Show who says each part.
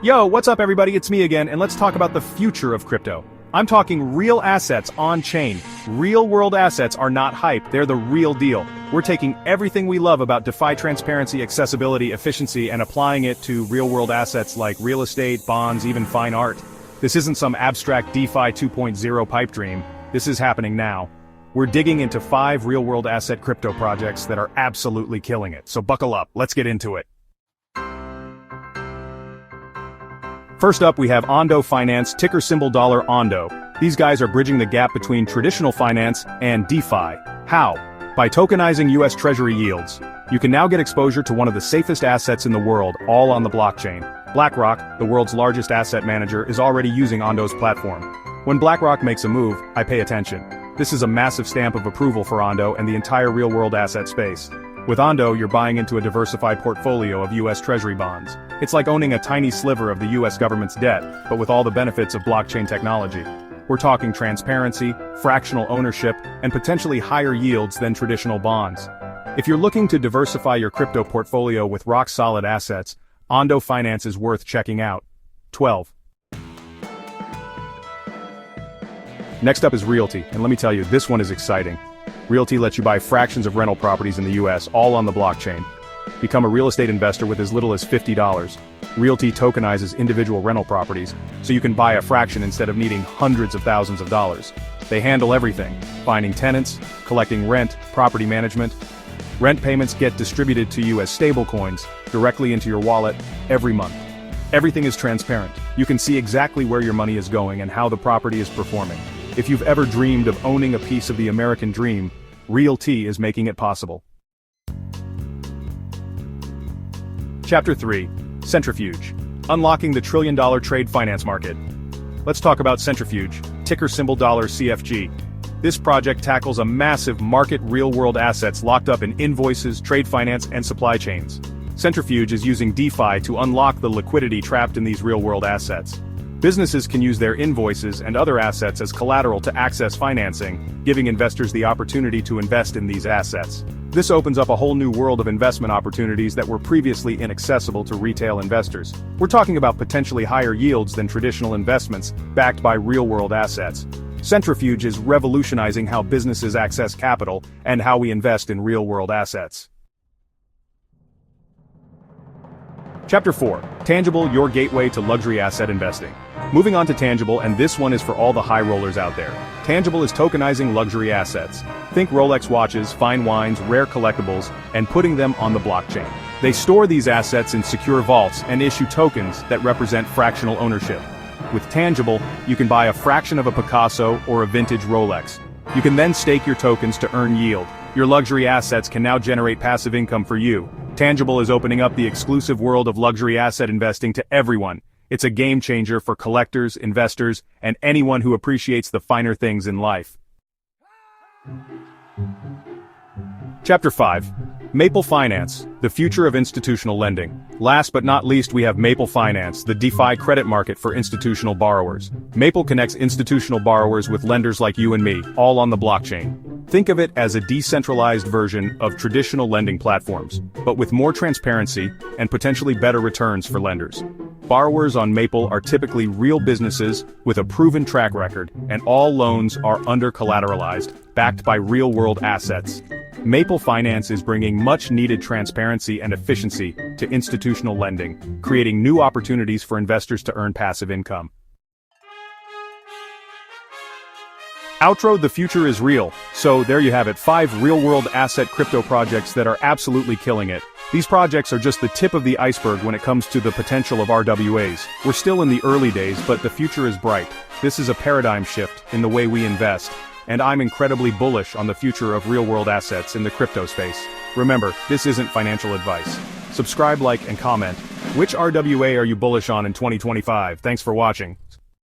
Speaker 1: Yo, what's up everybody, it's me again, and let's talk about the future of crypto. I'm talking real assets on-chain. Real-world assets are not hype, they're the real deal. We're taking everything we love about DeFi transparency, accessibility, efficiency, and applying it to real-world assets like real estate, bonds, even fine art. This isn't some abstract DeFi 2.0 pipe dream, this is happening now. We're digging into 5 real-world asset crypto projects that are absolutely killing it, so buckle up, let's get into it. First up, we have Ondo Finance, ticker symbol $Ondo. These guys are bridging the gap between traditional finance and DeFi. How? By tokenizing US Treasury yields. You can now get exposure to one of the safest assets in the world, all on the blockchain. BlackRock, the world's largest asset manager, is already using Ondo's platform. When BlackRock makes a move, I pay attention. This is a massive stamp of approval for Ondo and the entire real-world asset space. With Ondo, you're buying into a diversified portfolio of US Treasury bonds. It's like owning a tiny sliver of the US government's debt, but with all the benefits of blockchain technology. We're talking transparency, fractional ownership, and potentially higher yields than traditional bonds. If you're looking to diversify your crypto portfolio with rock-solid assets, Ondo Finance is worth checking out. 12. Next up is Realty, and let me tell you, this one is exciting. Realty lets you buy fractions of rental properties in the US, all on the blockchain. Become a real estate investor with as little as $50. Realty tokenizes individual rental properties, so you can buy a fraction instead of needing hundreds of thousands of dollars. They handle everything, finding tenants, collecting rent, property management. Rent payments get distributed to you as stablecoins, directly into your wallet, every month. Everything is transparent. You can see exactly where your money is going and how the property is performing. If you've ever dreamed of owning a piece of the American dream, Realty is making it possible. Chapter 3. Centrifuge. Unlocking the trillion-dollar trade finance market. Let's talk about Centrifuge, ticker symbol $CFG. This project tackles a massive market real-world assets locked up in invoices, trade finance, and supply chains. Centrifuge is using DeFi to unlock the liquidity trapped in these real-world assets. Businesses can use their invoices and other assets as collateral to access financing, giving investors the opportunity to invest in these assets. This opens up a whole new world of investment opportunities that were previously inaccessible to retail investors. We're talking about potentially higher yields than traditional investments, backed by real-world assets. Centrifuge is revolutionizing how businesses access capital and how we invest in real-world assets. Chapter 4. Tangible, your gateway to luxury asset investing. Moving on to Tangible, and this one is for all the high rollers out there. Tangible is tokenizing luxury assets. Think Rolex watches, fine wines, rare collectibles, and putting them on the blockchain. They store these assets in secure vaults and issue tokens that represent fractional ownership. With Tangible, you can buy a fraction of a Picasso or a vintage Rolex. You can then stake your tokens to earn yield. Your luxury assets can now generate passive income for you. Tangible is opening up the exclusive world of luxury asset investing to everyone. It's a game changer for collectors, investors, and anyone who appreciates the finer things in life. Chapter 5. Maple Finance, the future of institutional lending. Last but not least, we have Maple Finance, the DeFi credit market for institutional borrowers. Maple connects institutional borrowers with lenders like you and me, all on the blockchain. Think of it as a decentralized version of traditional lending platforms, but with more transparency and potentially better returns for lenders. Borrowers on Maple are typically real businesses with a proven track record, and all loans are under-collateralized, backed by real-world assets. Maple Finance is bringing much-needed transparency and efficiency to institutional lending, creating new opportunities for investors to earn passive income. Outro, the future is real. So there you have it, 5 real-world asset crypto projects that are absolutely killing it. These projects are just the tip of the iceberg when it comes to the potential of RWAs. We're still in the early days, but the future is bright. This is a paradigm shift in the way we invest, and I'm incredibly bullish on the future of real-world assets in the crypto space. Remember, this isn't financial advice. Subscribe, like, and comment. Which RWA are you bullish on in 2025? Thanks for watching.